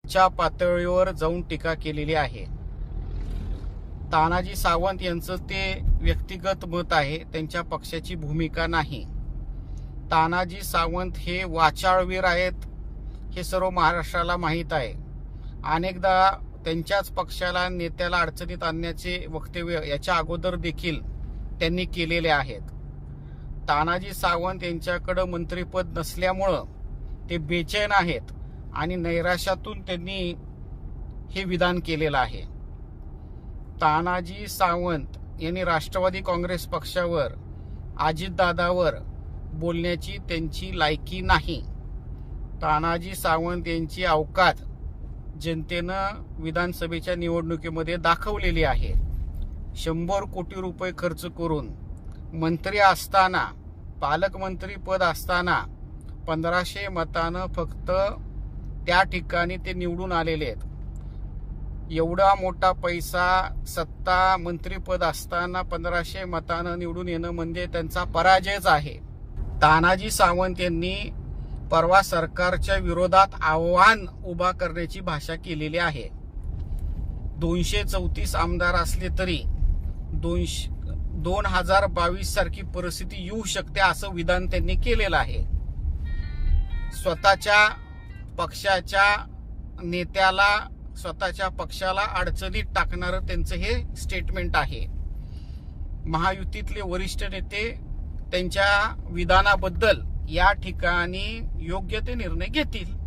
च्या पातळीवर जाऊन टीका केलेली आहे. तानाजी सावंत यांचं ते व्यक्तिगत मत आहे, त्यांच्या पक्षाची भूमिका नाही. तानाजी सावंत हे वाचाळवीर आहेत हे सर्व महाराष्ट्राला माहीत आहे. अनेकदा त्यांच्याच पक्षाला नेत्याला अडचणीत आणण्याचे वक्तव्य याच्या अगोदर देखील त्यांनी केलेले आहेत. तानाजी सावंत यांच्याकडे मंत्रिपद नसल्यामुळं ते बेचैन आहेत आणि नैराश्यातून त्यांनी हे विधान केलेलं आहे. तानाजी सावंत यांनी राष्ट्रवादी काँग्रेस पक्षावर, अजितदादावर बोलण्याची त्यांची लायकी नाही. तानाजी सावंत यांची अवकात जनतेनं विधानसभेच्या निवडणुकीमध्ये दाखवलेली आहे. 100 कोटी रुपये खर्च करून मंत्री असताना, पालकमंत्री पद असताना 1500 मतानं फक्त त्या ठिकाणी ते निवडून आलेले आहेत. एवढा मोठा पैसा, सत्ता, मंत्रीपद असताना 1500 मतानं निवडून येणं म्हणजे त्यांचा पराजयच आहे. तानाजी सावंत यांनी परवा सरकारच्या विरोधात आव्हान उभा करण्याची भाषा केलेली आहे. 234 आमदार असले तरी 2022 सारखी परिस्थिती येऊ शकते असं विधान त्यांनी केलेलं आहे. स्वतःच्या पक्षाच्या नेत्याला, स्वतःच्या पक्षाला अडचणीत टाकणारं त्यांचं हे स्टेटमेंट आहे. महायुतीतले वरिष्ठ नेते त्यांच्या विधानाबद्दल या ठिकाणी योग्य ते निर्णय घेतील.